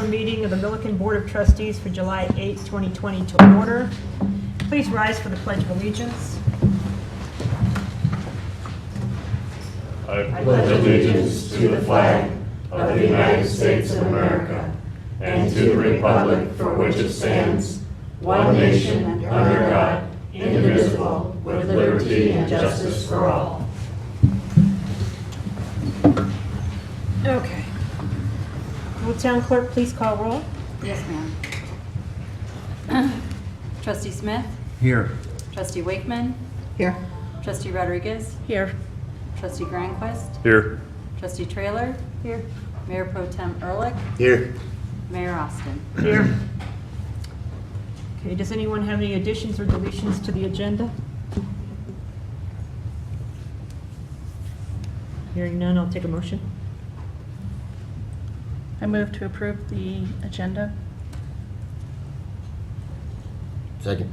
meeting of the Milliken Board of Trustees for July 8, 2020 to order. Please rise for the Pledge of Allegiance. I pledge allegiance to the flag of the United States of America and to the republic for which it stands, one nation, under God, indivisible, with liberty and justice for all. Okay. Will Town Clerk please call roll? Yes, ma'am. Trustee Smith? Here. Trustee Wakeman? Here. Trustee Rodriguez? Here. Trustee Granquist? Here. Trustee Trailer? Here. Mayor Pro Tem Ehrlich? Here. Mayor Austin? Here. Okay, does anyone have any additions or deletions to the agenda? Hearing none, I'll take a motion. I move to approve the agenda. Second.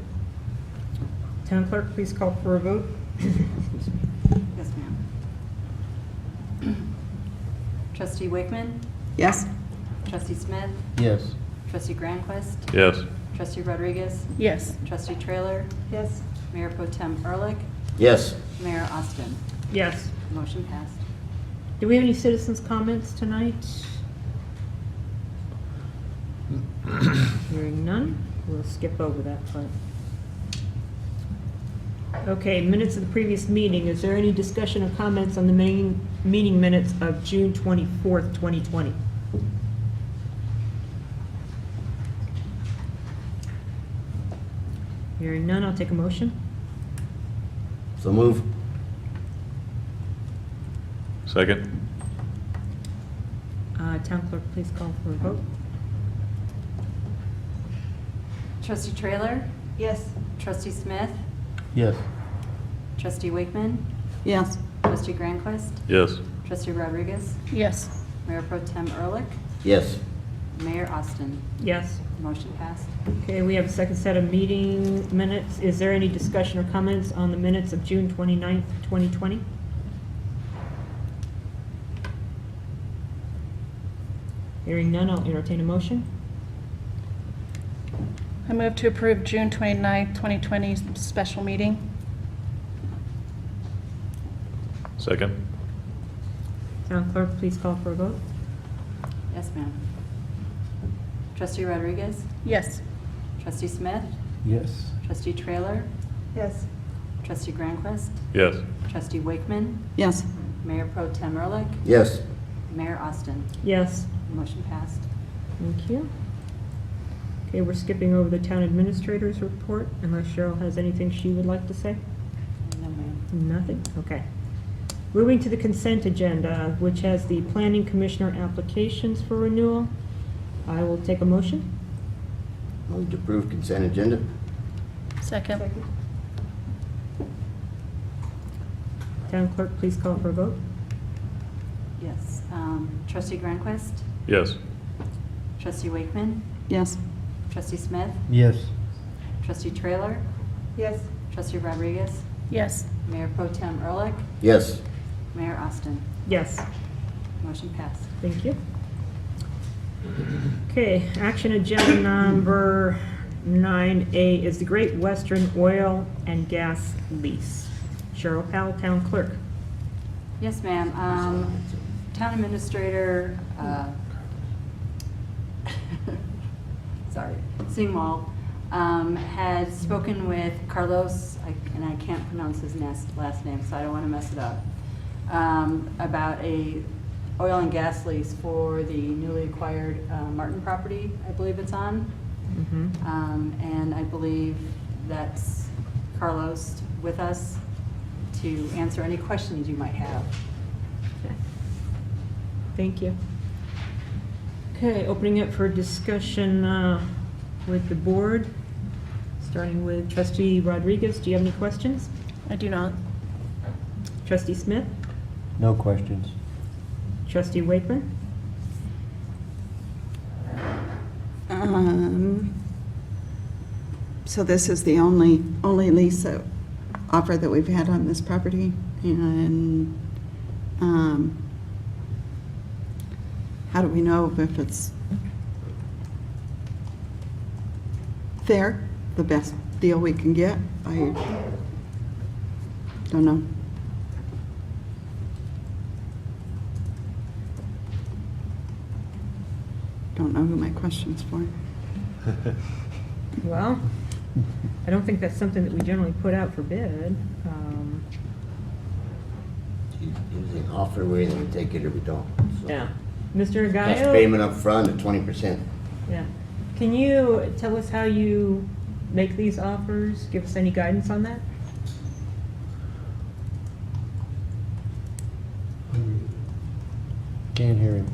Town Clerk, please call for a vote. Yes, ma'am. Trustee Wakeman? Yes. Trustee Smith? Yes. Trustee Granquist? Yes. Trustee Rodriguez? Yes. Trustee Trailer? Yes. Mayor Pro Tem Ehrlich? Yes. Mayor Austin? Yes. Motion passed. Do we have any citizens' comments tonight? Hearing none, we'll skip over that part. Okay, minutes of the previous meeting. Is there any discussion or comments on the meeting minutes of June 24th, 2020? Hearing none, I'll take a motion. So move. Second. Town Clerk, please call for a vote. Trustee Trailer? Yes. Trustee Smith? Yes. Trustee Wakeman? Yes. Trustee Granquist? Yes. Trustee Rodriguez? Yes. Mayor Pro Tem Ehrlich? Yes. Mayor Austin? Yes. Motion passed. Okay, we have a second set of meeting minutes. Is there any discussion or comments on the minutes of June 29th, 2020? Hearing none, I'll entertain a motion. I move to approve June 29th, 2020 special meeting. Second. Town Clerk, please call for a vote. Yes, ma'am. Trustee Rodriguez? Yes. Trustee Smith? Yes. Trustee Trailer? Yes. Trustee Granquist? Yes. Trustee Wakeman? Yes. Mayor Pro Tem Ehrlich? Yes. Mayor Austin? Yes. Motion passed. Thank you. Okay, we're skipping over the town administrator's report unless Cheryl has anything she would like to say. No, ma'am. Nothing? Okay. Moving to the consent agenda, which has the planning commissioner applications for renewal. I will take a motion. Move to approve consent agenda. Second. Town Clerk, please call for a vote. Yes. Trustee Granquist? Yes. Trustee Wakeman? Yes. Trustee Smith? Yes. Trustee Trailer? Yes. Trustee Rodriguez? Yes. Mayor Pro Tem Ehrlich? Yes. Mayor Austin? Yes. Motion passed. Thank you. Okay, action agenda number 9A is the Great Western Oil and Gas Lease. Cheryl Powell, Town Clerk. Yes, ma'am. Town Administrator, sorry, Singwall, had spoken with Carlos, and I can't pronounce his last name, so I don't want to mess it up, about a oil and gas lease for the newly acquired Martin property, I believe it's on. And I believe that's Carlos with us to answer any questions you might have. Okay. Thank you. Okay, opening it for discussion with the board, starting with Trustee Rodriguez. Do you have any questions? I do not. Trustee Smith? No questions. Trustee Wakeman? So this is the only lease offer that we've had on this property, and how do we know if it's fair, the best deal we can get. I don't know. Don't know who my question's for. Well, I don't think that's something that we generally put out for bid. Usually an offer, we either take it or we don't. So. Yeah. Mr. Cash Gallo? payment up front at 20%. Yeah. Can you tell us how you make these offers? Give us any guidance on that? Can't hear him.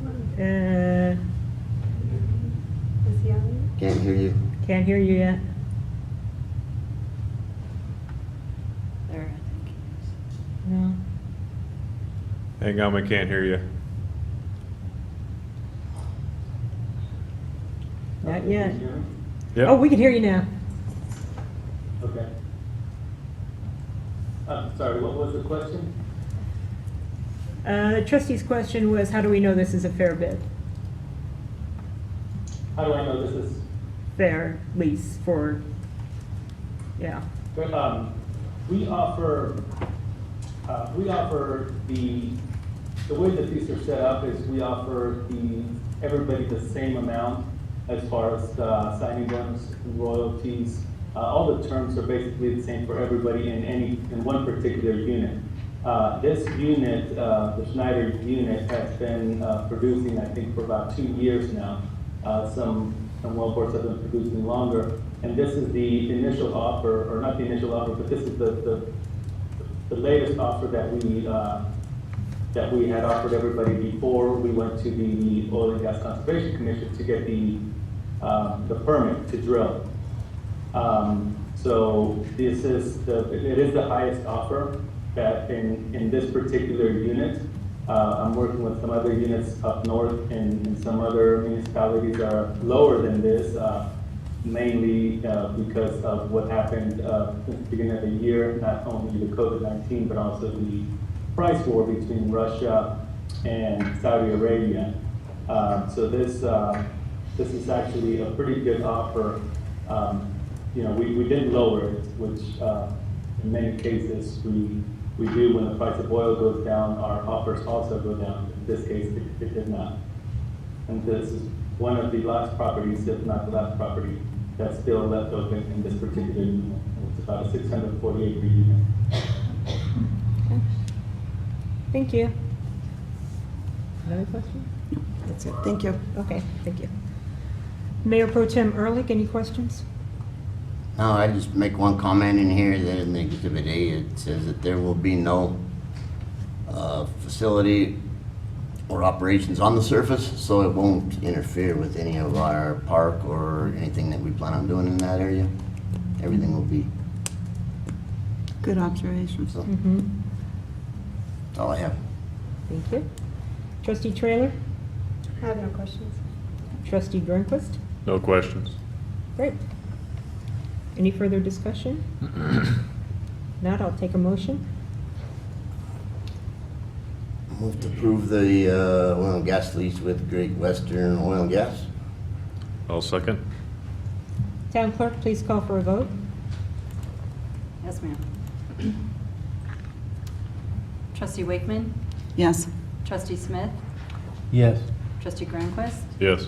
Can't hear you. Can't hear you yet. There, I think he is. No. Hang on, we can't hear you. Not yet. Yep. Oh, we can hear you now. Okay. Sorry, what was the question? The trustee's question was, how do we know this is a fair bid? How do I know this is? Fair lease for, yeah. We offer the way that these are set up is we offer everybody the same amount as far as signing bonus, royalties. All the terms are basically the same for everybody in one particular unit. This unit, the Schneider unit, has been producing, I think, for about 2 years now. Some wellboards have been producing longer, and this is the initial offer, or not the initial offer, but this is the latest offer that we had offered everybody before we went to the Oil and Gas Conservation Commission to get the permit to drill. So this is it is the highest offer that in this particular unit. I'm working with some other units up north and some other municipalities that are lower than this, mainly because of what happened since the beginning of the year, not only the COVID-19, but also the price war between Russia and Saudi Arabia. So this is actually a pretty good offer. We didn't lower it, which in many cases we do when the price of oil goes down, our offers also go down. In this case, it did not. And this is one of the last properties, if not the last property, that's still left open in this particular unit. It's about a 640 acre unit. Okay. Thank you. Another question? That's it. Thank you. Okay, thank you. Mayor Pro Tem Ehrlich, any questions? No, I just make one comment in here that in the Exhibit A, it says that there will be no facility or operations on the surface, so it won't interfere with any of our park or anything that we plan on doing in that area. Everything will be, Good observations. so Mm-hmm. that's all I have. Thank you. Trustee Trailer? I have no questions. Trustee Grunquist? No questions. Great. Any further discussion? Not, I'll take a motion. Move to approve the oil and gas lease with Great Western Oil and Gas. I'll second. Town clerk, please call for a vote. Yes, ma'am. Trustee Wakeman? Yes. Trustee Smith? Yes. Trustee Grandquist? Yes.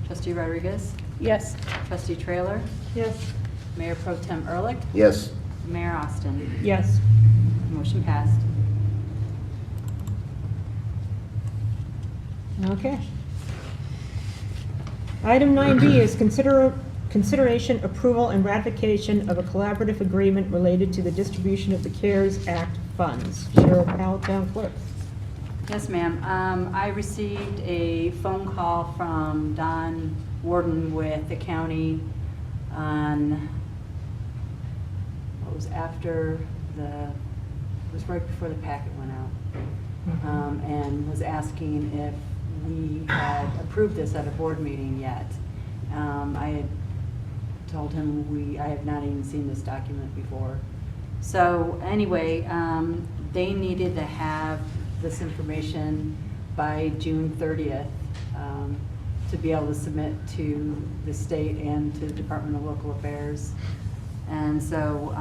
Trustee Rodriguez? Yes. Trustee Trailer? Yes. Mayor Pro Tem Ehrlich? Yes. Mayor Austin? Yes. Motion passed. Okay. Item 9B is consideration, approval, and ratification of a collaborative agreement related to the distribution of the CARES Act funds. Cheryl Powell, Town Clerk. Yes, ma'am. I received a phone call from Don Warden with the county on, what was after it was right before the packet went out, and was asking if we had approved this at a board meeting yet. I had told him I have not even seen this document before. So anyway, they needed to have this information by June 30th to be able to submit to the state and to the Department of Local Affairs. And so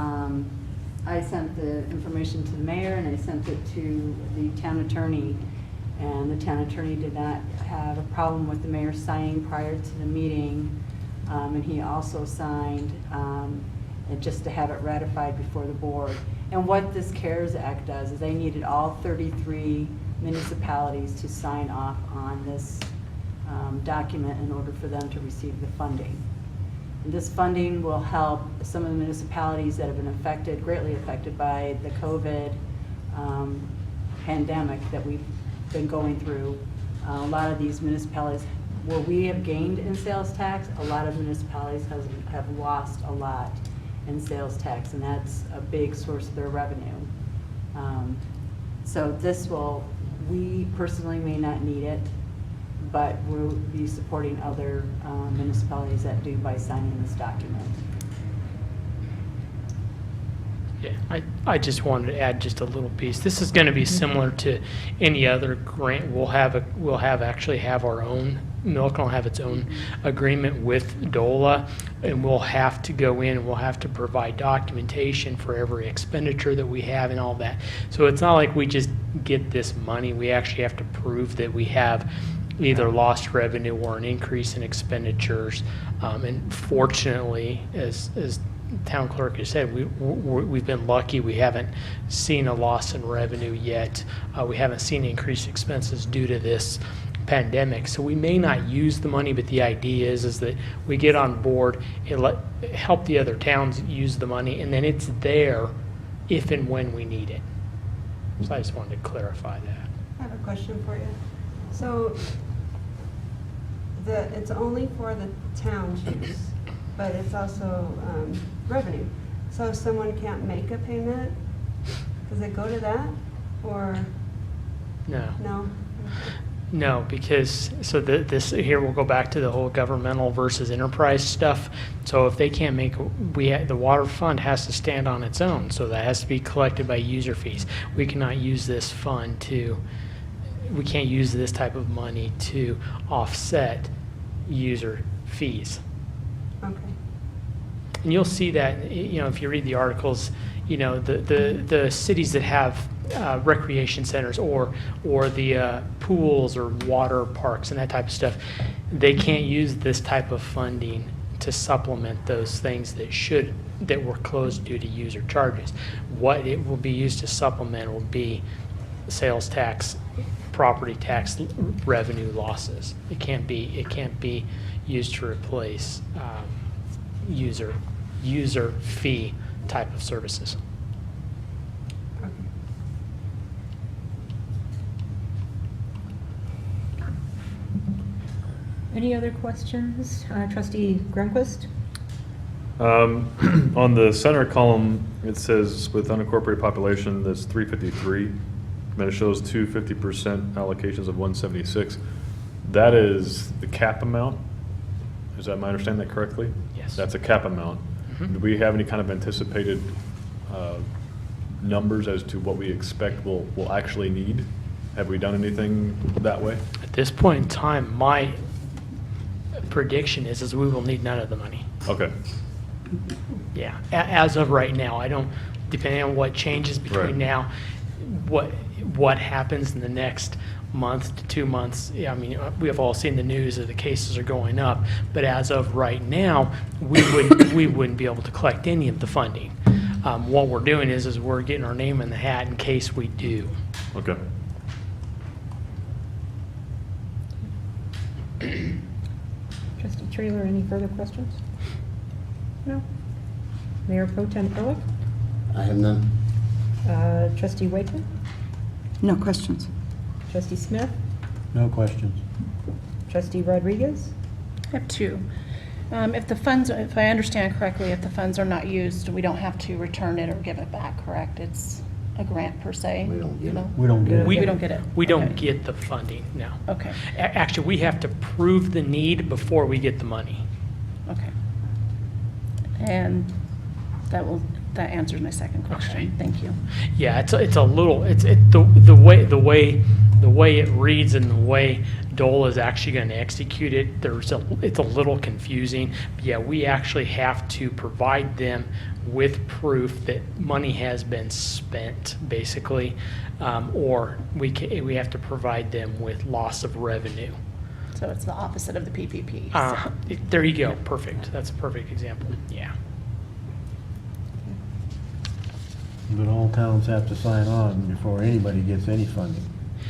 I sent the information to the mayor and I sent it to the town attorney. And the town attorney did not have a problem with the mayor signing prior to the meeting. And he also signed and just to have it ratified before the board. And what this CARES Act does is they needed all 33 municipalities to sign off on this document in order for them to receive the funding. And this funding will help some of the municipalities that have been greatly affected by the COVID pandemic that we've been going through. A lot of these municipalities, where we have gained in sales tax, a lot of municipalities have lost a lot in sales tax, and that's a big source of their revenue. So this will, we personally may not need it, but we'll be supporting other municipalities that do by signing this document. Yeah, I just wanted to add just a little piece. This is going to be similar to any other grant. We'll actually have our own. Milton will have its own agreement with DOLA, and we'll have to go in and we'll have to provide documentation for every expenditure that we have and all that. So it's not like we just get this money. We actually have to prove that we have either lost revenue or an increase in expenditures. And fortunately, as town clerk has said, we've been lucky. We haven't seen a loss in revenue yet. We haven't seen increased expenses due to this pandemic. So we may not use the money, but the idea is that we get on board and help the other towns use the money, and then it's there if and when we need it. So I just wanted to clarify that. I have a question for you. So it's only for the town's use, but it's also revenue. So if someone can't make a payment, does it go to that, or No. no? No, because, so this, here we'll go back to the whole governmental versus enterprise stuff. So if they can't make, the water fund has to stand on its own, so that has to be collected by user fees. We cannot use this fund we can't use this type of money to offset user fees. Okay. And you'll see that, if you read the articles, the cities that have recreation centers or the pools or water parks and that type of stuff, they can't use this type of funding to supplement those things that were closed due to user charges. What it will be used to supplement will be sales tax, property tax revenue losses. It can't be used to replace user fee type of services. Okay. Any other questions? Trustee Grunquist? On the center column, it says with unincorporated population, that's 353. Then it shows 250% allocations of 176. That is the cap amount? Is that my understanding that correctly? Yes. That's a cap amount. Mhm. Do we have any kind of anticipated numbers as to what we expect we'll actually need? Have we done anything that way? At this point in time, my prediction is we will need none of the money. Okay. Yeah, as of right now, depending on what changes between Right. now, what happens in the next month to 2 months. Yeah, I mean, we have all seen the news that the cases are going up, but as of right now, we wouldn't be able to collect any of the funding. What we're doing is we're getting our name in the hat in case we do. Okay. Trustee Trailer, any further questions? No? Mayor Pro Tem Ehrlich? I have none. Trustee Wakeman? No questions. Trustee Smith? No questions. Trustee Rodriguez? I have two. If I understand correctly, if the funds are not used, we don't have to return it or give it back, correct? It's a grant per se? We don't get you know? it. We don't get it. We don't get it? We don't Okay. get the funding, no. Okay, Actually, we have to prove the need before we get the money. okay. And that answers my second question. Okay. Thank you. Yeah, the way it reads and the way Dole is actually going to execute it. It's a little confusing. But yeah, we actually have to provide them with proof that money has been spent, basically, or we have to provide them with loss of revenue. So it's the opposite of the PPP. There you go. Perfect. That's a perfect example. Yeah. But all towns have to sign on before anybody gets any funding.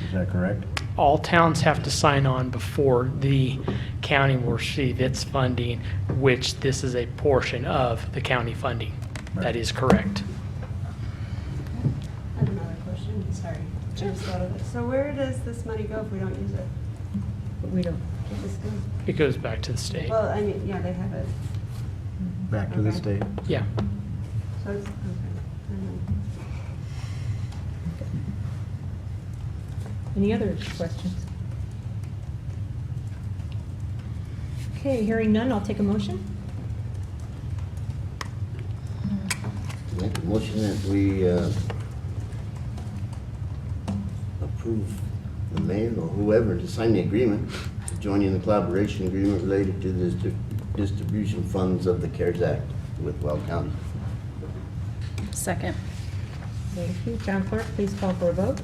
Is that correct? All towns have to sign on before the county will receive its funding, which this is a portion of the county funding. Right. That is correct. I have another question, sorry. I just thought of it. So where does this money go if we don't use it? We don't. It just goes- It goes back to the state. Well, I mean, yeah, they have it, Back to the Okay. state. Yeah. so it's, okay. Any other questions? Okay, hearing none, I'll take a motion. Make a motion that we approve the mayor or whoever to sign the agreement, to join in the collaboration agreement related to the distribution funds of the CARES Act with Weld County. Second. Thank you. John Clerk, please call for a vote.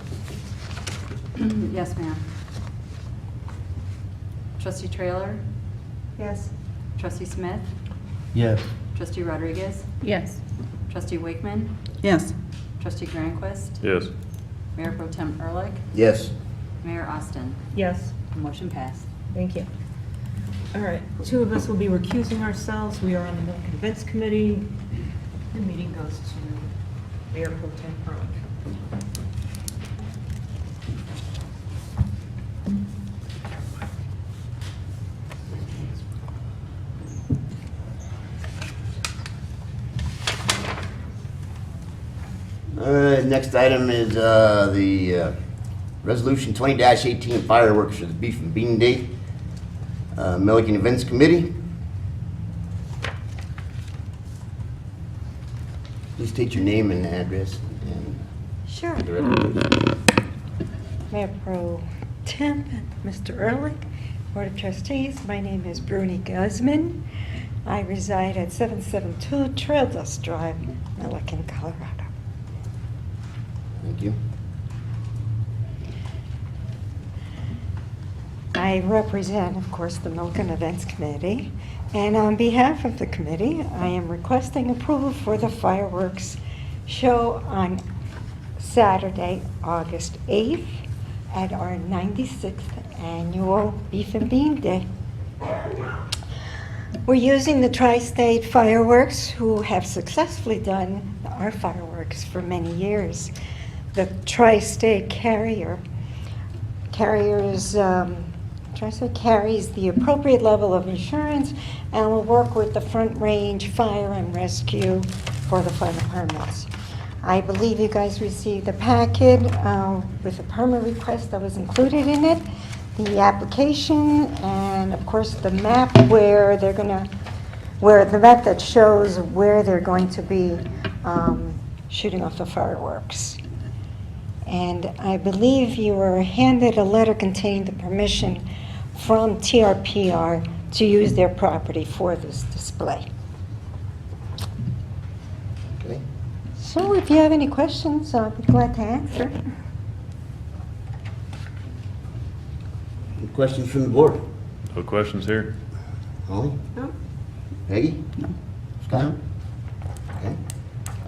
Yes, ma'am. Trustee Trailer, Yes, Trustee Smith, Yes. Trustee Rodriguez, Yes. Trustee Wakeman, Yes. Trustee Grandquist, Yes. Mayor Pro Tem Ehrlich, Yes. Mayor Austin. Yes, Motion passed. thank you. All right, two of us will be recusing ourselves. We are on the Milken Events Committee. The meeting goes to Mayor Pro Tem Ehrlich. All right, next item is the Resolution 20-18 fireworks for the Beef and Bean Day. Milliken Events Committee. Please state your name and address and Sure. the record. Mayor Pro Tem, Mr. Ehrlich, Board of Trustees, my name is Bruni Guzman. I reside at 772 Trail Dust Drive, Milliken, Colorado. Thank you. I represent, of course, the Milliken Events Committee, and on behalf of the committee, I am requesting approval for the fireworks show on Saturday, August 8th at our 96th annual Beef and Bean Day. We're using the Tri-State Fireworks, who have successfully done our fireworks for many years. The Tri-State carries the appropriate level of insurance and will work with the Front Range Fire and Rescue for the fire permits. I believe you guys received a packet with a permit request that was included in it, the application, and of course the map where the map that shows where they're going to be shooting off the fireworks. And I believe you were handed a letter containing the permission from TRPR to use their property for this display. Okay. So if you have any questions, I'll be glad to answer. Any questions from the board? No questions here. Holly? no, Peggy? No. Scott? Okay.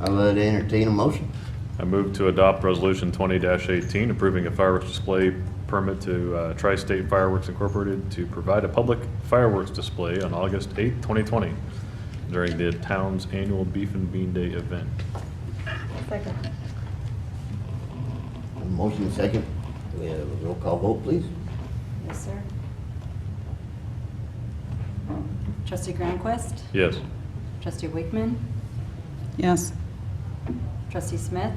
I'll entertain a motion. I move to adopt Resolution 20-18, approving a fireworks display permit to Tri-State Fireworks Incorporated to provide a public fireworks display on August 8, 2020, during the town's annual Beef and Bean Day event. Second. A motion and second. We have a roll call vote, please. Yes, sir. Trustee Grandquist, Yes. Trustee Wakeman, Yes. Trustee Smith,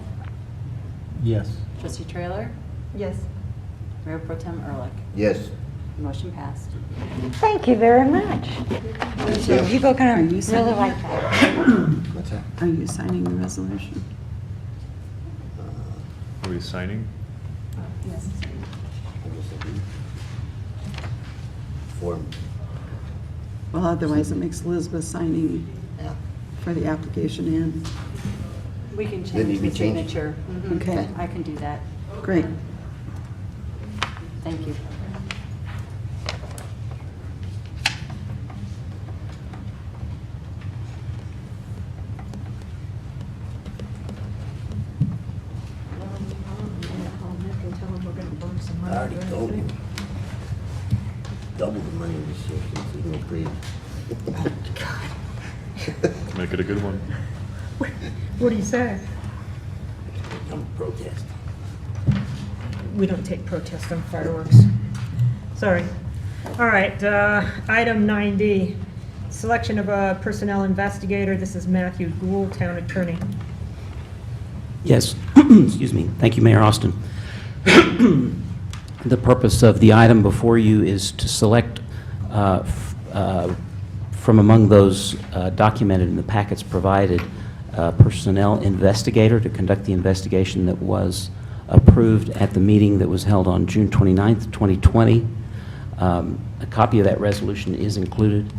Yes. Trustee Trailer, yes. Mayor Pro Tem Ehrlich. Yes. Motion passed. Thank you very much. you. People are Are gonna you really signing like it? that. What's that? Are you signing the resolution? Are we signing? Yes. I guess I do. form. Well, otherwise it makes Elizabeth signing Yeah. for the application in. We can Then you change the can change it. signature. Mhm. Okay. I can do that. Great. Thank you. I already told him. Double the money this year since there's no praise. Make it a good one. What do you say? I'm protesting. We don't take protests on fireworks. Sorry. All right, item 9D, selection of a personnel investigator. This is Matthew Gould, town attorney. Yes, excuse me. Thank you, Mayor Austin. The purpose of the item before you is to select from among those documented in the packets provided, a personnel investigator to conduct the investigation that was approved at the meeting that was held on June 29th, 2020. A copy of that resolution is included.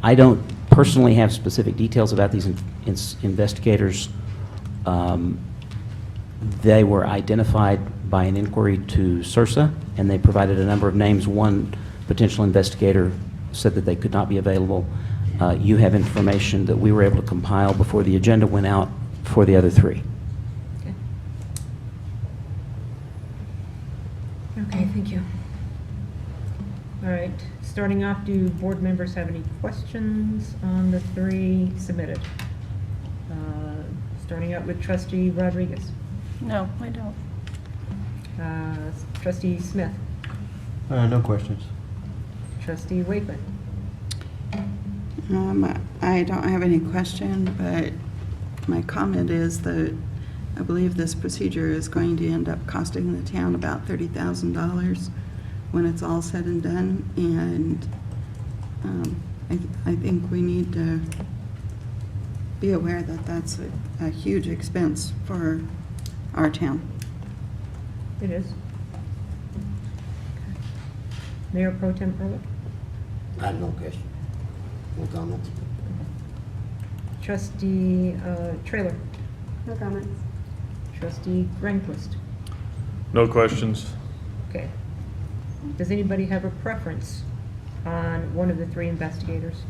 I don't personally have specific details about these investigators. They were identified by an inquiry to CIRSA, and they provided a number of names. One potential investigator said that they could not be available. You have information that we were able to compile before the agenda went out for the other three. Okay. Okay, thank you. All right, starting off, do board members have any questions on the three submitted? Starting out with trustee Rodriguez. No, I don't. Trustee Smith. No questions. Trustee Wakeman. I don't have any question, but my comment is that I believe this procedure is going to end up costing the town about $30,000 when it's all said and done, and I think we need to be aware that that's a huge expense for our town. It is. Mayor Pro Tem Ehrlich. I have no question. No comments. Trustee Trailer. No comments. Trustee Grandquist. No questions. Okay. Does anybody have a preference on one of the three investigators?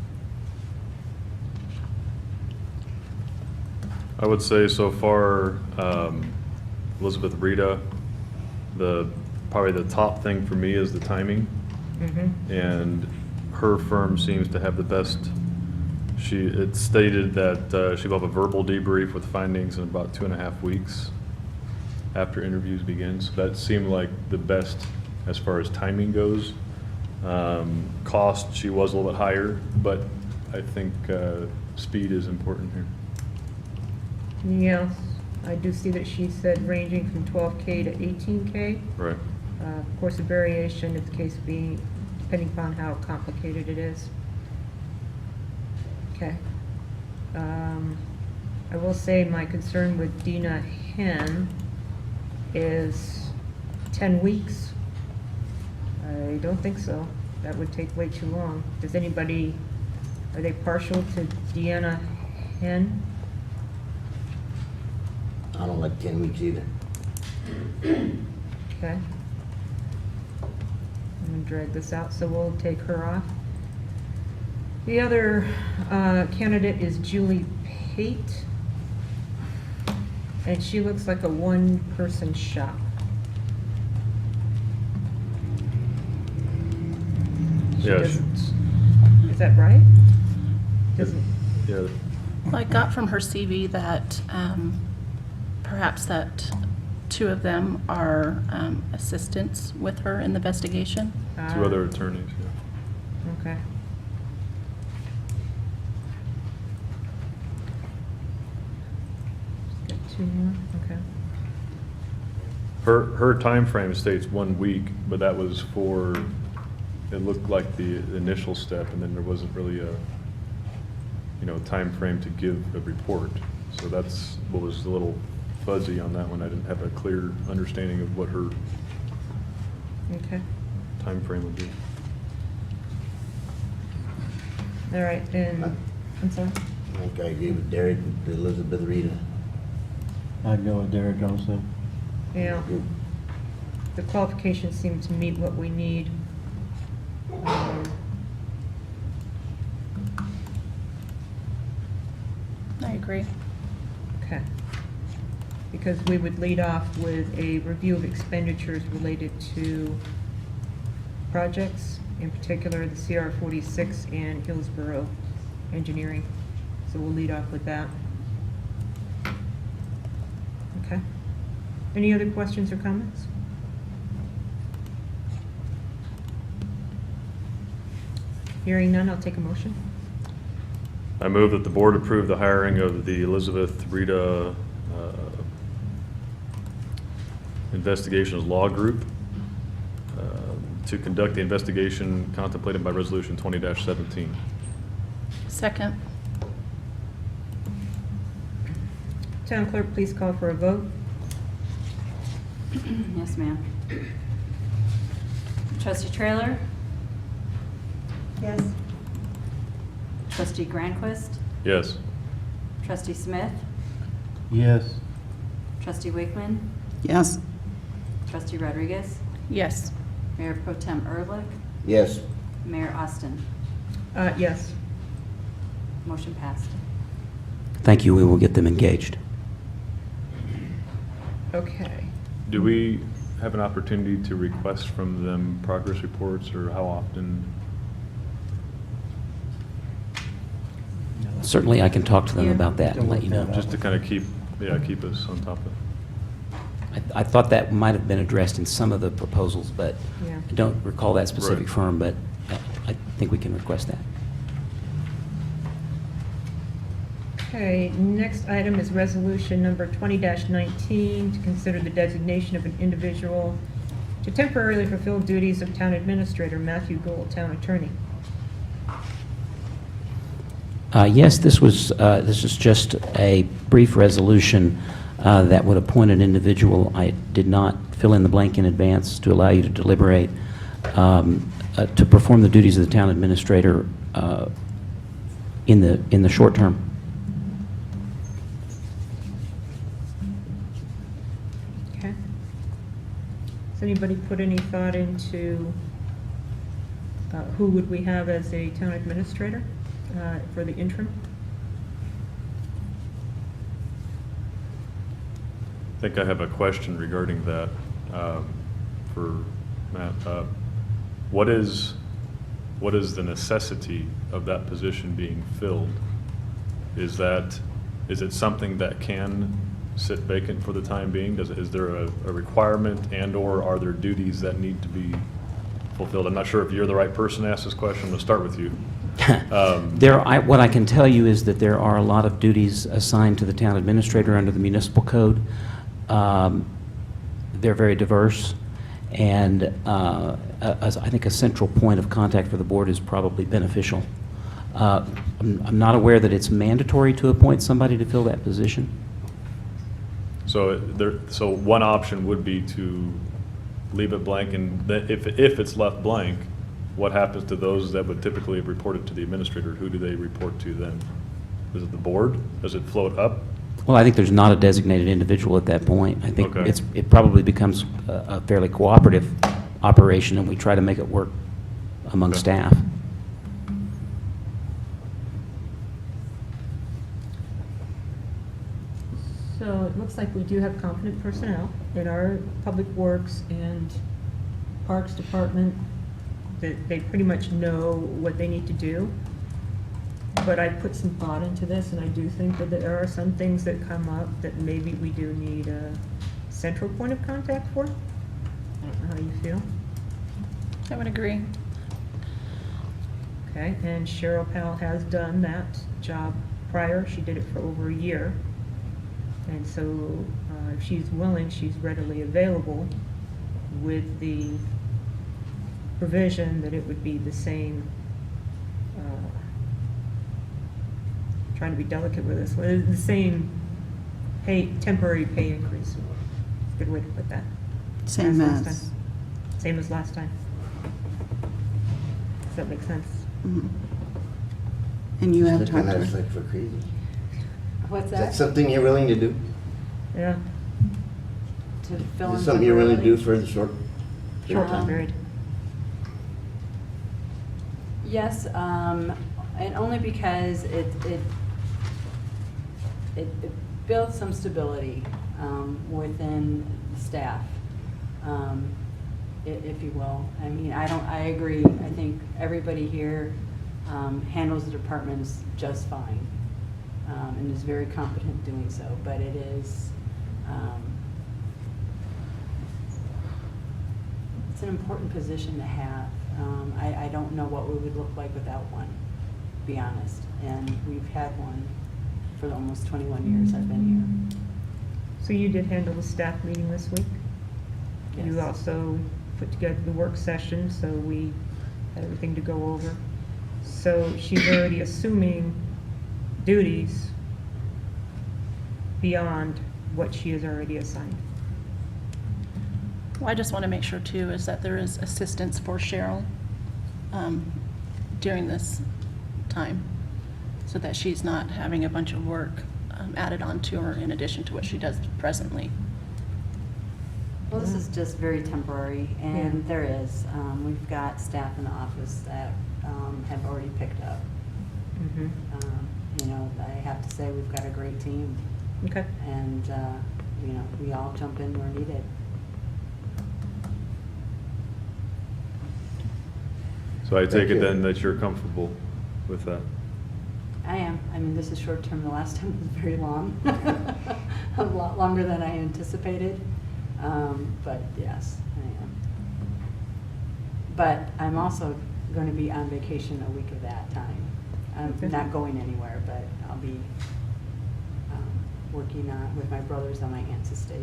I would say so far, Elizabeth Rita, probably the top thing for me is the timing. Mm-hmm. And her firm seems to have the best. It stated that she will have a verbal debrief with findings in about 2.5 weeks after interviews begin. So that seemed like the best as far as timing goes. Cost, she was a little bit higher, but I think speed is important here. Yes, I do see that she said ranging from 12K to 18K. Right. Of course, a variation in the case being depending upon how complicated it is. Okay. I will say my concern with Dina Hen is 10 weeks. I don't think so. That would take way too long. Does anybody, are they partial to Deanna Hen? I don't like 10 weeks either. Okay. I'm gonna drag this out, so we'll take her off. The other candidate is Julie Pate, and she looks like a one-person shop. She Yeah, doesn't- Is that right? Doesn't, Yeah. I got from her CV that perhaps that two of them are assistants with her in the investigation. Two other attorneys, yeah. Okay. Just got two more, okay. Her timeframe states 1 week, but that was for, it looked like the initial step, and then there wasn't really a, time frame to give a report. So that's what was a little fuzzy on that one. I didn't have a clear understanding of what her Okay. time frame would be. All right, and, I'm sorry? I think I agree with Derek, with Elizabeth Rita. I'd go with Derek also. Yeah. The qualifications seem to meet what we need. I agree. Okay. Because we would lead off with a review of expenditures related to projects, in particular the CR 46 and Hillsborough Engineering. So we'll lead off with that. Okay. Any other questions or comments? Hearing none, I'll take a motion. I move that the board approve the hiring of the Elizabeth Rita Investigations Law Group to conduct the investigation contemplated by Resolution 20-17. Second. Town clerk, please call for a vote. Yes, ma'am. Trustee Trailer? Yes. Trustee Granquist? Yes. Trustee Smith? Yes. Trustee Wakeman? Yes. Trustee Rodriguez? Yes. Mayor Pro Tem Ehrlich? Yes. Mayor Austin? Yes. Motion passed. Thank you. We will get them engaged. Okay. Do we have an opportunity to request from them progress reports, or how often? Certainly, I can talk to them Yeah. about that and let you know. Just to kind of keep us on top of it. I thought that might have been addressed in some of the proposals, but Yeah. I don't recall that specific Right. firm, but I think we can request that. Okay, next item is resolution number 20-19, to consider the designation of an individual to temporarily fulfill duties of town administrator, Matthew Gould, town attorney. Yes, this is just a brief resolution that would appoint an individual. I did not fill in the blank in advance to allow you to deliberate, to perform the duties of the town administrator in the short term. Okay. Has anybody put any thought into who would we have as a town administrator for the interim? I think I have a question regarding that for Matt. What is the necessity of that position being filled? Is it something that can sit vacant for the time being? Is there a requirement, and/or are there duties that need to be fulfilled? I'm not sure if you're the right person to ask this question. I'm going to start with you. What I can tell you is that there are a lot of duties assigned to the town administrator under the municipal code. They're very diverse, and I think a central point of contact for the board is probably beneficial. I'm not aware that it's mandatory to appoint somebody to fill that position. So one option would be to leave it blank, and if it's left blank, what happens to those that would typically have reported to the administrator? Who do they report to then? Is it the board? Does it float up? Well, I think there's not a designated individual at that point. I think Okay. it probably becomes a fairly cooperative operation, and we try to make it work among Okay. staff. So it looks like we do have competent personnel in our Public Works and Parks Department, that they pretty much know what they need to do. But I put some thought into this, and I do think that there are some things that come up that maybe we do need a central point of contact for. I don't know how you feel. I would agree. Okay, and Cheryl Powell has done that job prior. She did it for over a year. And so if she's willing, she's readily available, with the provision that it would be the same, trying to be delicate with this, the same temporary pay increase. It's a good way to put that. Same last as. time. Same as last time. Does that make sense? Mhm. And you have Looking talked at to us her? like we're crazy. What's Is that? that something you're willing to do? Yeah, To fill in Is it something you're willing to do temporarily? for the short short time Um, period. Yes, and only because it builds some stability within the staff, if you will. I mean, I agree. I think everybody here handles the departments just fine and is very competent doing so, but it is, it's an important position to have. I don't know what we would look like without one, to be honest. And we've had one for almost 21 years I've been So you did handle the staff meeting this week? here. You Yes. also put together the work session, so we had everything to go over. So she's already assuming duties beyond what she is already assigned. Well, I just want to make sure too is that there is assistance for Cheryl during this time, so that she's not having a bunch of work added on to her in addition to what she does presently. Well, this is just very temporary, and there is. We've got staff in the office that have already picked up. Mm-hmm. You know, I have to say, we've got a great team, Okay. and, you know, we all jump in where needed. So I take Thank it you. then that you're comfortable with that? I am. I mean, this is short term. The last time was very long. A lot longer than I anticipated. But yes, I am. But I'm also going to be on vacation a week of that time. I'm Okay. not going anywhere, but I'll be working on, with my brothers on my aunt's estate,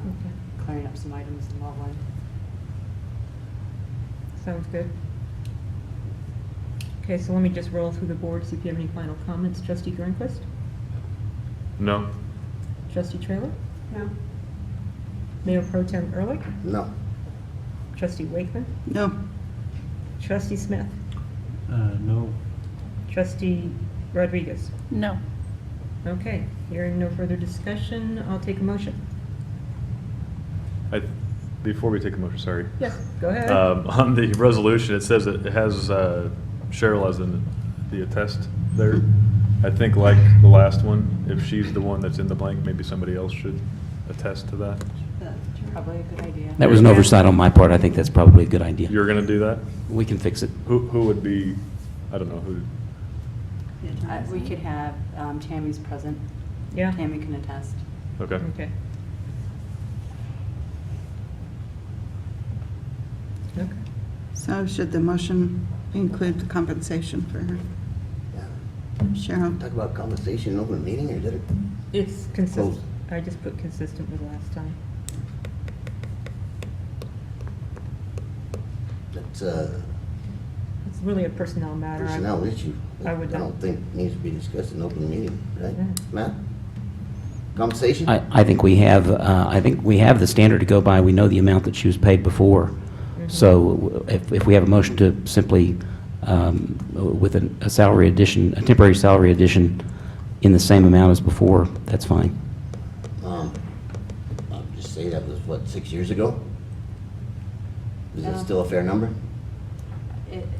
Okay. clearing up some items in Loveland. Sounds good. Okay, so let me just roll through the board, see if you have any final comments. Trustee Grunquist? No? Trustee Trailer? No. Mayor Pro Tem Ehrlich? No. Trustee Wakeman? No. Trustee Smith? No. Trustee Rodriguez? No. Okay, hearing no further discussion, I'll take a motion. Before we take a motion, sorry. Yes, go ahead. On the resolution, it says it has Cheryl as the attest there. I think like the last one, if she's the one that's in the blank, maybe somebody else should attest to that. That's probably a good idea. That was an oversight on my part. I think that's probably a good idea. You're going to do that? We can fix it. Who would be, I don't know, who? We could have Tammy's present. Yeah? Tammy can attest. Okay. Okay. Okay. So should the motion include the compensation for her? Yeah. Cheryl? Talk about compensation in open meeting, or did it? It's consistent. Close. I just put consistent with last time. That's It's really a personnel matter. personnel issue. I would I not- don't think needs to be discussed in open meeting, right? Yeah. Matt? Compensation? I think we have, the standard to go by. We know the amount that she was paid before. So if we have a motion to simply, with a salary addition, a temporary salary addition in the same amount as before, that's fine. I'll just say that was, what, 6 years ago? Is that No. still a fair number?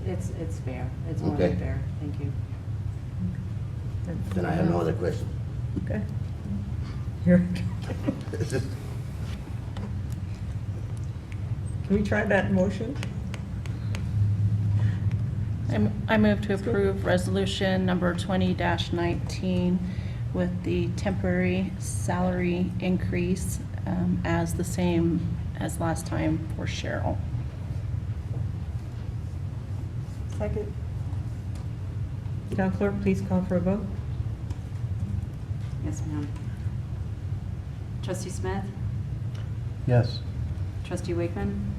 It's fair. It's more Okay. than fair. Thank you. Then I have no other questions. Okay. Here. Can we try that motion? I move to approve resolution number 20-19 with the temporary salary increase as the same as last time for Cheryl. Second. Town clerk, please call for a vote. Yes, ma'am. Trustee Smith? Yes. Trustee Wakeman?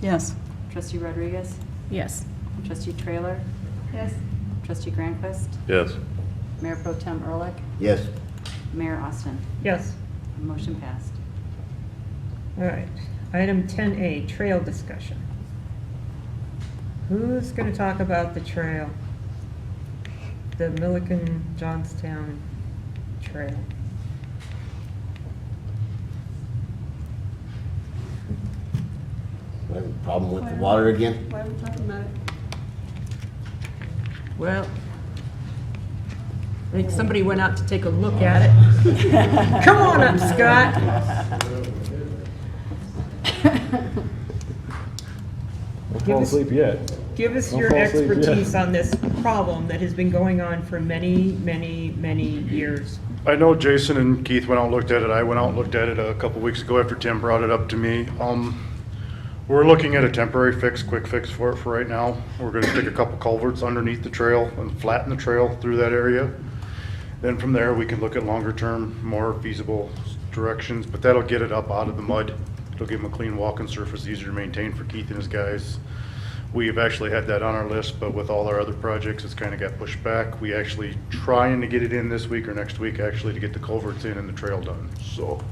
Yes. Trustee Rodriguez? Yes. Trustee Trailer? Yes. Trustee Grandquist? Yes. Mayor Pro Tem Ehrlich? Yes. Mayor Austin? Yes. Motion passed. All right. Item 10A, trail discussion. Who's going to talk about the trail? the Milliken Johnstown Trail. I have a problem with the water again. Why are we talking about it? Well, I think somebody went out to take a look at it. Come on up, Scott. Don't Give fall us- asleep yet. Give us Don't your fall asleep yet. expertise on this problem that has been going on for many, many, many years. I know Jason and Keith went out and looked at it. I went out and looked at it a couple weeks ago after Tim brought it up to me. We're looking at a temporary fix, quick fix for it for right now. We're gonna stick a couple culverts underneath the trail and flatten the trail through that area. Then from there, we can look at longer term, more feasible directions, but that'll get it up out of the mud. It'll give them a clean walking surface, easier to maintain for Keith and his guys. We've actually had that on our list, but with all our other projects, it's kind of got pushed back. We actually trying to get it in this week or next week, actually, to get the culverts in and the trail done, so.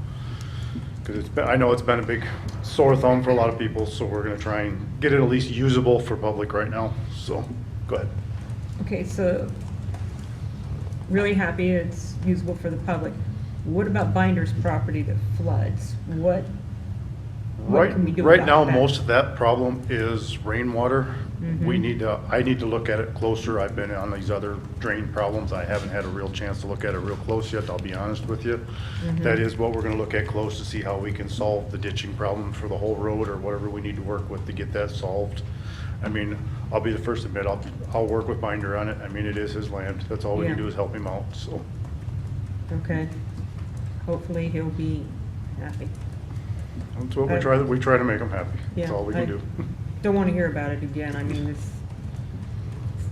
Because it's been, I know it's been a big sore thumb for a lot of people, so we're gonna try and get it at least usable for public right now, so, go ahead. Okay, so really happy it's usable for the public. What about Binder's property that floods? What can we do Right about now, that? most of that problem is rainwater. Mm-hmm. I need to look at it closer. I've been on these other drain problems. I haven't had a real chance to look at it real close yet, I'll be honest with you. Mm-hmm. That is what we're gonna look at close to see how we can solve the ditching problem for the whole road or whatever we need to work with to get that solved. I mean, I'll be the first to admit, I'll work with Binder on it. I mean, it is his land. That's all we can Yeah. do is help him out, so. Okay. Hopefully he'll be happy. That's what we try to make him happy. That's Yeah, all we can do. Don't want to hear about it again. I mean, it's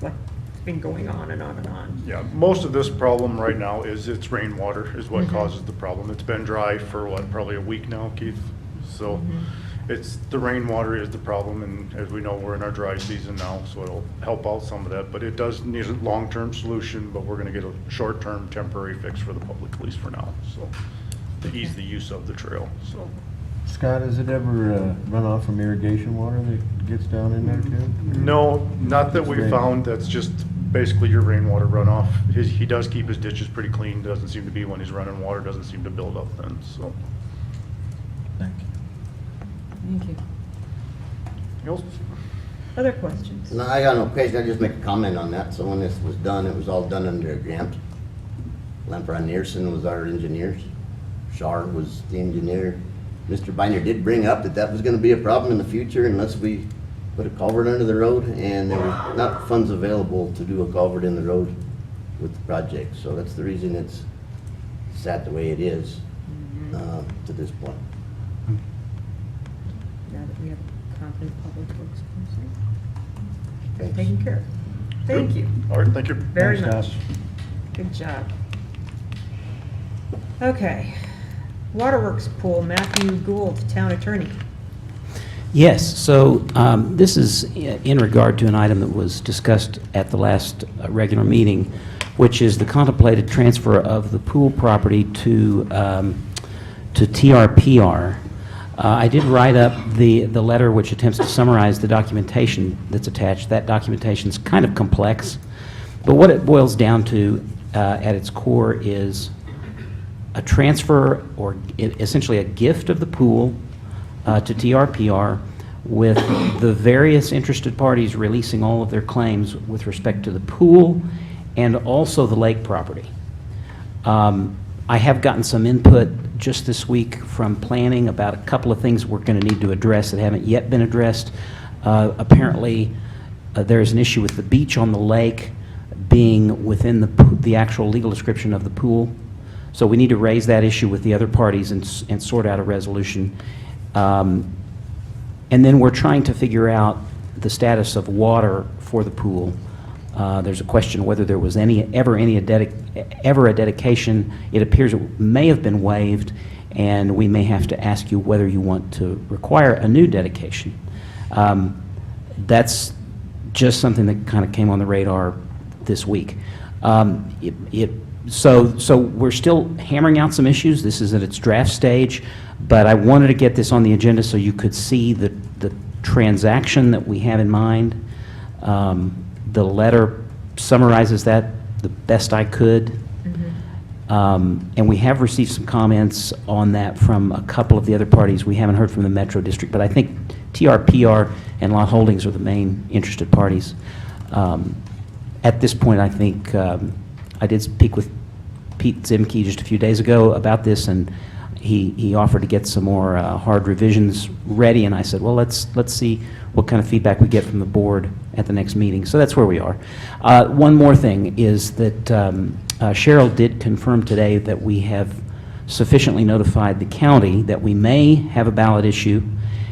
like, it's been going on and on and on. Yeah, most of this problem right now is it's rainwater is what Mhm. causes the problem. It's been dry for what, probably a week now, Keith? So it's, the rainwater is the problem, and as we know, we're in our dry season now, so it'll help out some of that. But it does need a long-term solution, but we're gonna get a short-term temporary fix for the public, at least for now, so, to ease the use of the trail, so. Scott, has it ever run off from irrigation water that gets down in there too? No, not that we Rain. found. That's just basically your rainwater runoff. He does keep his ditches pretty clean. Doesn't seem to be when he's running water, doesn't seem to build up then, so. Thank you. Thank you. Else? Other questions? No, I got no question, I just make a comment on that. So when this was done, it was all done under a grant. Lamper and Nearson was our engineers. Shar was the engineer. Mr. Binder did bring up that was gonna be a problem in the future unless we put a culvert under the road, and there were not funds available to do a culvert in the road with the project. So that's the reason it's sat the way it is, to this point. Now that we have a competent public works person. Thanks. Taken care of. Thank you All right, thank you. very Thanks, much. Scott. Good job. Okay. Waterworks Pool, Matthew Gould, Town Attorney. Yes, so this is in regard to an item that was discussed at the last regular meeting, which is the contemplated transfer of the pool property to TRPR. I did write up the letter which attempts to summarize the documentation that's attached. That documentation is kind of complex, but what it boils down to at its core is a transfer, or essentially a gift of the pool to TRPR, with the various interested parties releasing all of their claims with respect to the pool and also the lake property. I have gotten some input just this week from planning about a couple of things we're going to need to address that haven't yet been addressed. Apparently, there's an issue with the beach on the lake being within the actual legal description of the pool. So we need to raise that issue with the other parties and sort out a resolution. And then we're trying to figure out the status of water for the pool. There's a question whether there was ever a dedication. It appears it may have been waived, and we may have to ask you whether you want to require a new dedication. That's just something that kind of came on the radar this week. So we're still hammering out some issues. This is at its draft stage, but I wanted to get this on the agenda so you could see the transaction that we have in mind. The letter summarizes that the best I could. And we have received some comments on that from a couple of the other parties. We haven't heard from the Metro District, but I think TRPR and Lot Holdings are the main interested parties. At this point, I think I did speak with Pete Zimke just a few days ago about this, and he offered to get some more hard revisions ready, and I said, well, let's see what kind of feedback we get from the board at the next meeting. So that's where we are. One more thing is that Cheryl did confirm today that we have sufficiently notified the county that we may have a ballot issue,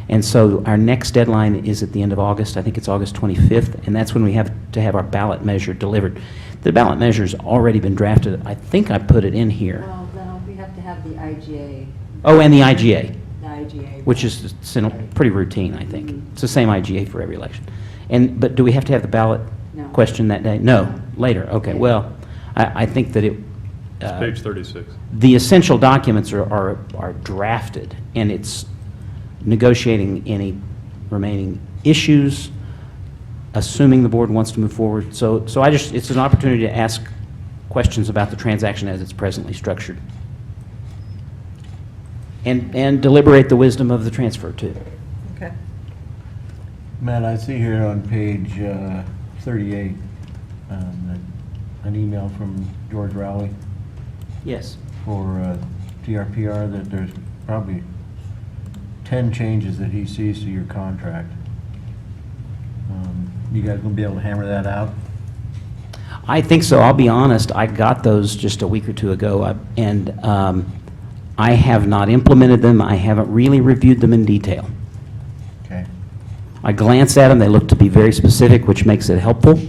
and so our next deadline is at the end of August. I think it's August 25th, and that's when we have to have our ballot measure delivered. The ballot measure's already been drafted. I think I put it in here. Well, no, we have to have the IGA, Oh, and the IGA, the IGA. which is pretty routine, I think. It's the same IGA for every election. But do we have to have the ballot No. question that day? No, later. Okay, well, I think that it, Page 36. the essential documents are drafted, and it's negotiating any remaining issues, assuming the board wants to move forward. So it's an opportunity to ask questions about the transaction as it's presently structured. And deliberate the wisdom of the transfer, too. Okay. Matt, I see here on page 38, an email from George Rowley Yes. for TRPR that there's probably 10 changes that he sees to your contract. You guys gonna be able to hammer that out? I think so. I'll be honest, I got those just a week or two ago, and I have not implemented them. I haven't really reviewed them in detail. Okay. I glanced at them, they look to be very specific, which makes it helpful.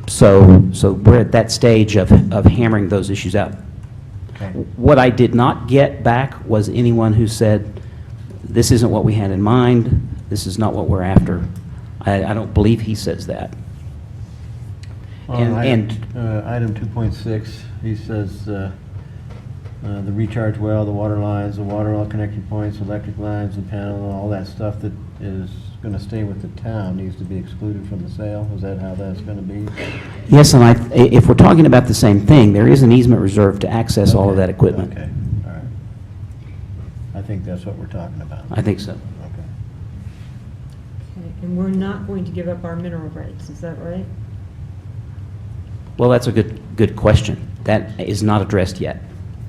So we're at that stage of hammering those issues out. Okay. What I did not get back was anyone who said, this isn't what we had in mind, this is not what we're after. I don't believe he says that. On And- item 2.6, he says, the recharge well, the water lines, the water well connection points, electric lines, the panel, all that stuff that is gonna stay with the town needs to be excluded from the sale. Is that how that's gonna be? Yes, and if we're talking about the same thing, there is an easement reserved to access all of that equipment. Okay, all right. I think that's what we're talking about. I think so. Okay. Okay, and we're not going to give up our mineral rights, is that right? Well, that's a good question. That is not addressed yet.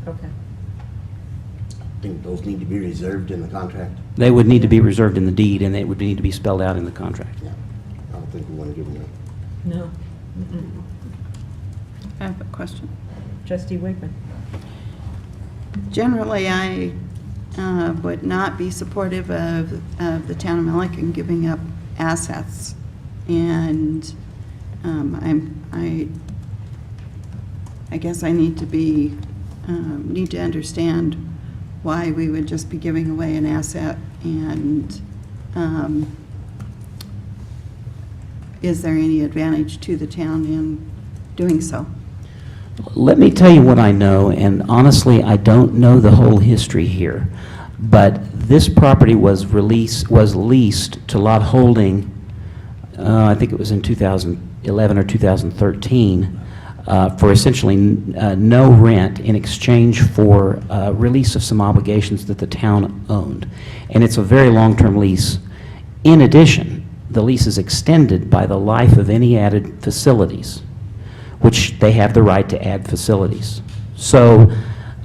Okay. I think those need to be reserved in the contract. They would need to be reserved in the deed, and it would need to be spelled out in the contract. Yeah, I don't think we want to give them that. No. Mm-mm. I have a question. Trustee Wakeman? Generally, I would not be supportive of the town of Milliken giving up assets. And I guess I need to understand why we would just be giving away an asset, and is there any advantage to the town in doing so? Let me tell you what I know, and honestly, I don't know the whole history here. But this property was leased to Lot Holding, I think it was in 2011 or 2013, for essentially no rent in exchange for release of some obligations that the town owned. And it's a very long-term lease. In addition, the lease is extended by the life of any added facilities, which they have the right to add facilities. So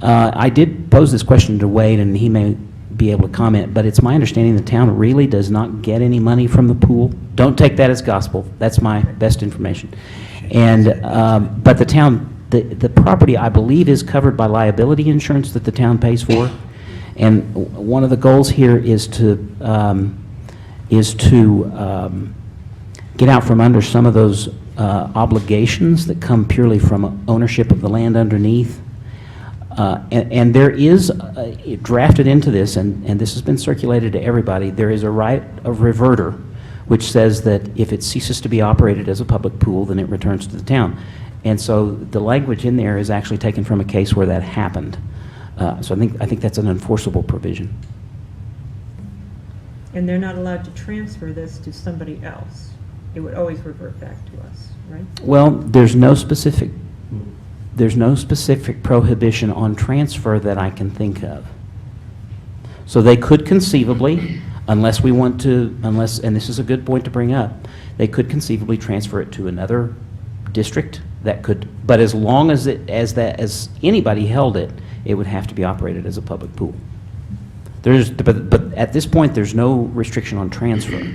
I did pose this question to Wade, and he may be able to comment, but it's my understanding the town really does not get any money from the pool. Don't take that as gospel. That's my best information. And but the town, the property, I believe, is covered by liability insurance that the town pays for. And one of the goals here is to get out from under some of those obligations that come purely from ownership of the land underneath. And there is, drafted into this, and this has been circulated to everybody, there is a right of reverter, which says that if it ceases to be operated as a public pool, then it returns to the town. And so the language in there is actually taken from a case where that happened. So I think that's an enforceable provision. And they're not allowed to transfer this to somebody else? it would always revert back to us, right? Well, there's no specific prohibition on transfer that I can think of. So they could conceivably, unless we want to, and this is a good point to bring up, they could conceivably transfer it to another district that could, but as long as anybody held it, it would have to be operated as a public pool. But at this point, there's no restriction on transfer.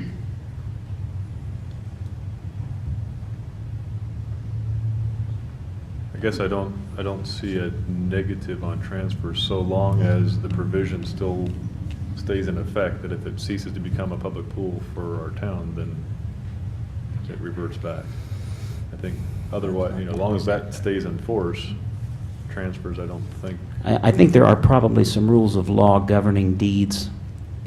I guess I don't see a negative on transfer so long as the provision still stays in effect, that if it ceases to become a public pool for our town, then it reverts back. I think otherwise, as long as that stays in force, transfers, I don't think. I think there are probably some rules of law governing deeds,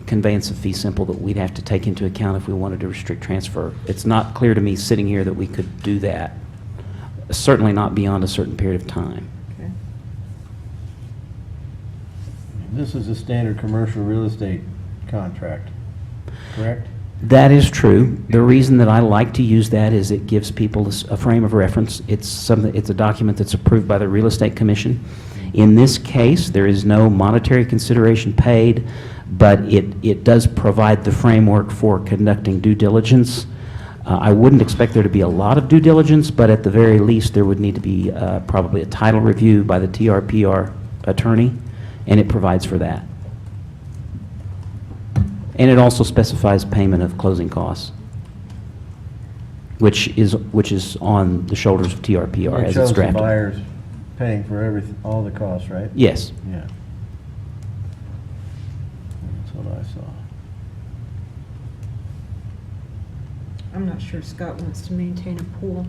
conveyance of fee simple, that we'd have to take into account if we wanted to restrict transfer. It's not clear to me sitting here that we could do that. Certainly not beyond a certain period of time. Okay. This is a standard commercial real estate contract, correct? That is true. The reason that I like to use that is it gives people a frame of reference. It's a document that's approved by the Real Estate Commission. In this case, there is no monetary consideration paid, but it does provide the framework for conducting due diligence. I wouldn't expect there to be a lot of due diligence, but at the very least, there would need to be probably a title review by the TRPR attorney, and it provides for that. And it also specifies payment of closing costs, which is on the shoulders of TRPR It as shows it's the drafted. buyers paying for all the costs, right? Yes. Yeah. That's what I saw. I'm not sure Scott wants to maintain a pool.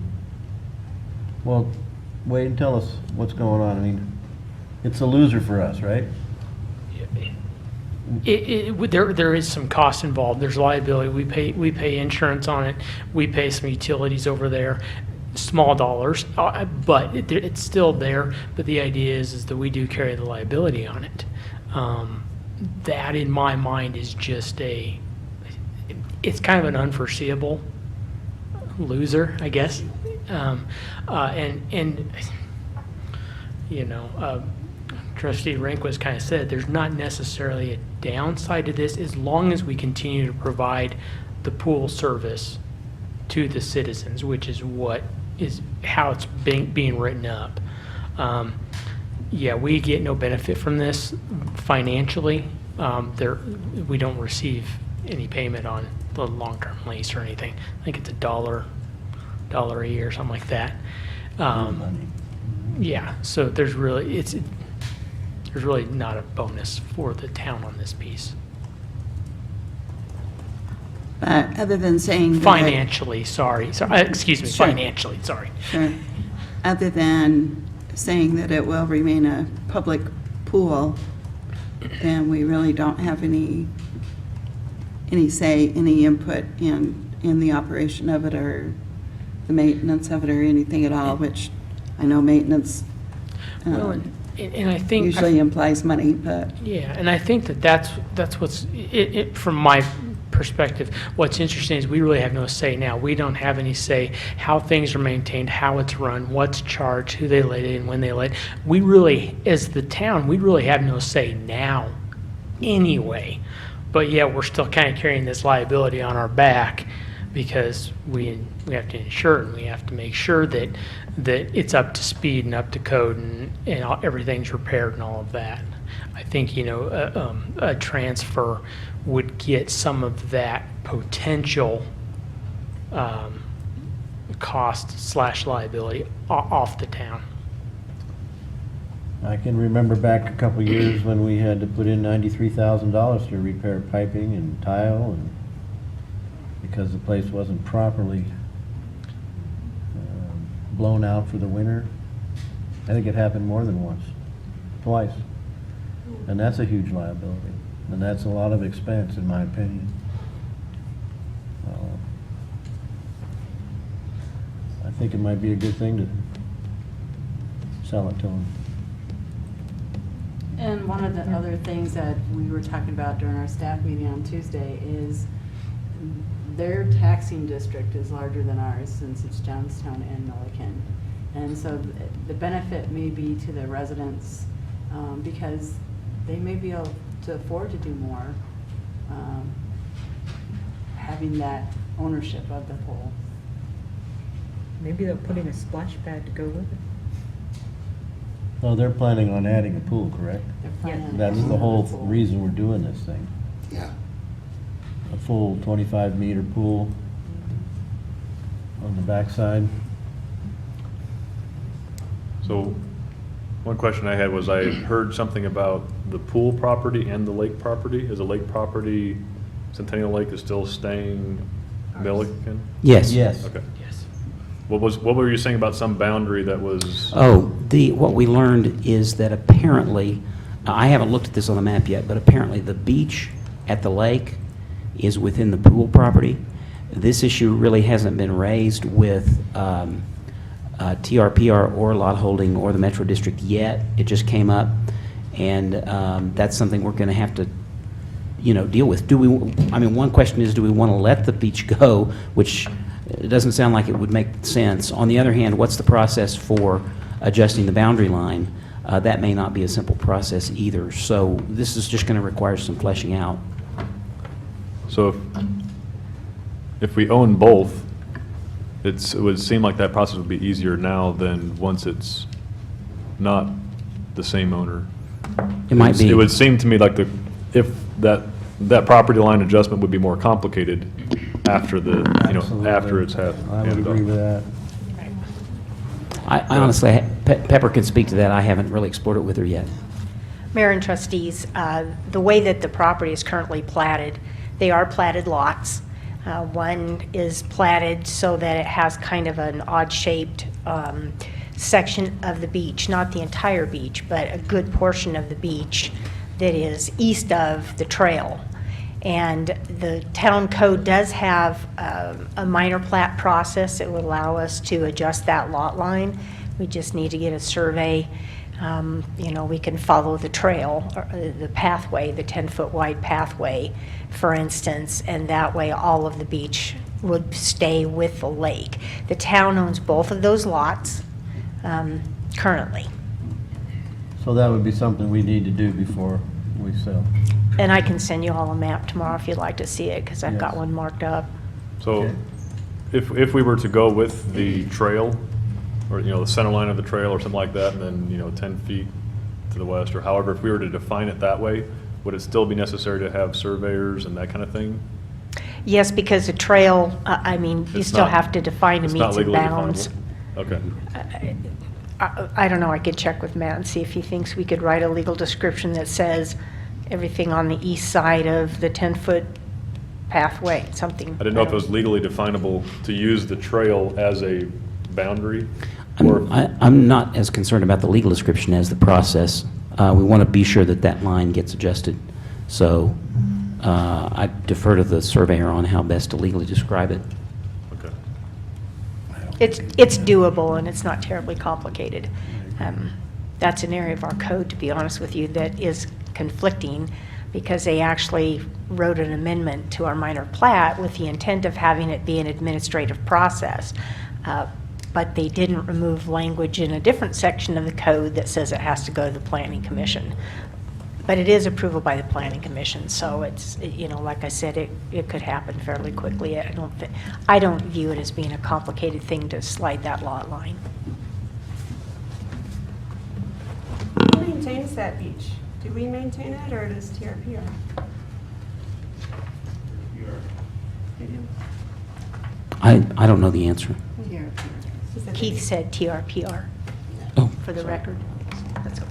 Well, wait and tell us what's going on. I mean, it's a loser for us, right? There is some cost involved. There's liability. We pay insurance on it. We pay some utilities over there, small dollars, but it's still there. But the idea is that we do carry the liability on it. That, in my mind, is just it's kind of an unforeseeable loser, I guess. Trustee Rehnquist kind of said, there's not necessarily a downside to this as long as we continue to provide the pool service to the citizens, which is how it's being written up. Yeah, we get no benefit from this financially. We don't receive any payment on the long-term lease or anything. I think it's $1 a year or something like that. Yeah, so there's really not a bonus for the town on this piece. Other than saying that... Financially, sorry, excuse me, Sure. Financially, sorry. Sure. Other than saying that it will remain a public pool, then we really don't have any say, any input in the operation of it or the maintenance of it or anything at all, which I know maintenance Well, and I think... usually implies money, but... Yeah, and I think that's what's, from my perspective, what's interesting is we really have no say now. We don't have any say how things are maintained, how it's run, what's charged, who they let in, when they let. We really, as the town, we really have no say now anyway. But yeah, we're still kind of carrying this liability on our back because we have to insure it, and we have to make sure that it's up to speed and up to code and everything's repaired and all of that. I think, a transfer would get some of that potential cost/liability off the town. I can remember back a couple years when we had to put in $93,000 to repair piping and tile, and because the place wasn't properly blown out for the winter. I think it happened more than once, twice. And that's a huge liability. And that's a lot of expense, in my opinion. I think it might be a good thing to sell it to them. And one of the other things that we were talking about during our staff meeting on Tuesday is their taxing district is larger than ours since it's Johnstown and Milliken. And so the benefit may be to the residents because they may be able to afford to do more, having that ownership of the pool. Maybe they'll put in a splash pad to go with it. Well, they're planning on adding a pool, correct? They're planning on That's doing the whole pool. reason we're doing this thing. Yeah. A full 25-meter pool on the backside. So, one question I had was I heard something about the pool property and the lake property. Is the lake property, Centennial Lake is still staying Milliken? Yes. Yes. Okay. Yes. What were you saying about some boundary that was? Oh, what we learned is that apparently, I haven't looked at this on the map yet, but apparently the beach at the lake is within the pool property. This issue really hasn't been raised with TRPR or lot holding or the Metro District yet. It just came up, and that's something we're going to have to, deal with. One question is, do we want to let the beach go, which it doesn't sound like it would make sense. On the other hand, what's the process for adjusting the boundary line? That may not be a simple process either. So this is just going to require some fleshing out. So if we own both, it would seem like that process would be easier now than once it's not the same owner. It might be. It would seem to me like if that property line adjustment would be more complicated after Absolutely. after it's I would handed agree with off. that. I honestly, Pepper can speak to that. I haven't really explored it with her yet. Mayor and trustees, the way that the property is currently platted, they are platted lots. One is platted so that it has kind of an odd-shaped section of the beach, not the entire beach, but a good portion of the beach that is east of the trail. And the town code does have a minor plat process that would allow us to adjust that lot line. We just need to get a survey. We can follow the trail, or the pathway, the 10-foot wide pathway, for instance, and that way all of the beach would stay with the lake. The town owns both of those lots currently. So that would be something we need to do before we sell. And I can send you all a map tomorrow if you'd like to see it, because I've got Yes. one marked up. So Okay. if we were to go with the trail, or, the center line of the trail or something like that, and then, 10 feet to the west, or however, if we were to define it that way, would it still be necessary to have surveyors and that kind of thing? Yes, because the trail, you It's still not- have to define the It's not meets and legally bounds. definable? Okay. I don't know, I could check with Matt and see if he thinks we could write a legal description that says everything on the east side of the 10-foot pathway, something. I didn't know if it was legally definable to use the trail as a boundary, or I'm not as concerned about the legal description as the process. We want to be sure that that line gets adjusted. So I defer to the surveyor on how best to legally describe it. okay. It's doable, and it's not terribly complicated. That's an area of our code, to be honest with you, that is conflicting, because they actually wrote an amendment to our minor plat with the intent of having it be an administrative process. But they didn't remove language in a different section of the code that says it has to go to the planning commission. But it is approval by the planning commission, so it's, like I said, it could happen fairly quickly. I don't view it as being a complicated thing to slide that lot line. Who maintains that beach? Do we maintain it, or does TRPR? They do. I don't know the answer. Is it- Keith said TRPR, Oh, for the record. That's okay.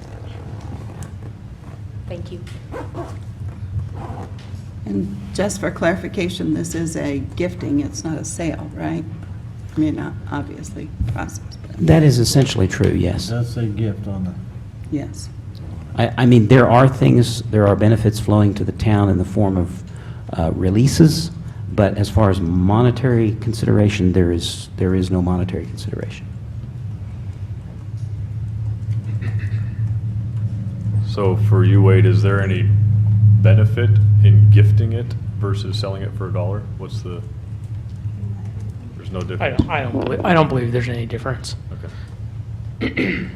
Thank you. And just for clarification, this is a gifting, it's not a sale, right? I mean, obviously, process, but that is essentially true, yes. That's a gift on the, yes. There are benefits flowing to the town in the form of releases, but as far as monetary consideration, there is no monetary consideration. So for you, Wade, is there any benefit in gifting it versus selling it for $1? What's the, there's no I difference? I don't believe there's any difference. Okay.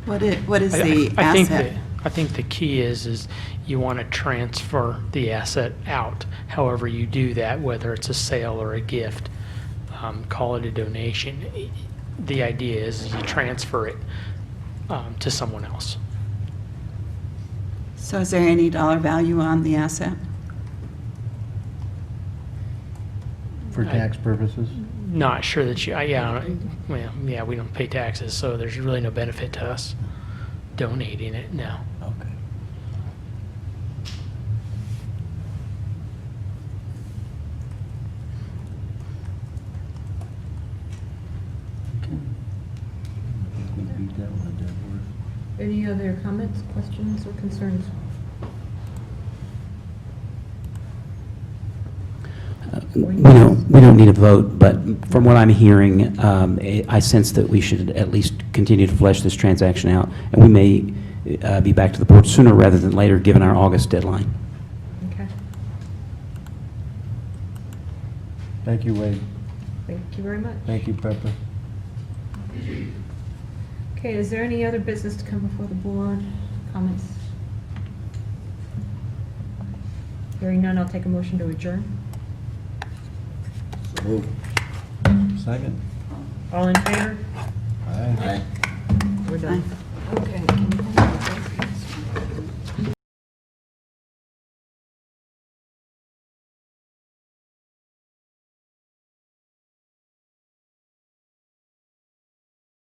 What is I- the I think asset? I think the key is you want to transfer the asset out. However you do that, whether it's a sale or a gift, call it a donation. The idea is you transfer it to someone else. So is there any dollar value on the asset? For tax purposes? Not sure that you, yeah, we don't pay taxes, so there's really no benefit to us donating it, no. Okay. We beat that one to death horse. Any other comments, questions, or concerns? We don't need a vote, but from what I'm hearing, I sense that we should at least continue to flesh this transaction out, and we may be back to the board sooner rather than later, given our August deadline. Okay, Thank you, Wade. thank you very much. Thank you, Pepper. Okay, is there any other business to come before the board? Comments? Hearing none, I'll take a motion to adjourn. Move. Second. All in favor? Aye. Aye. We're done. Okay.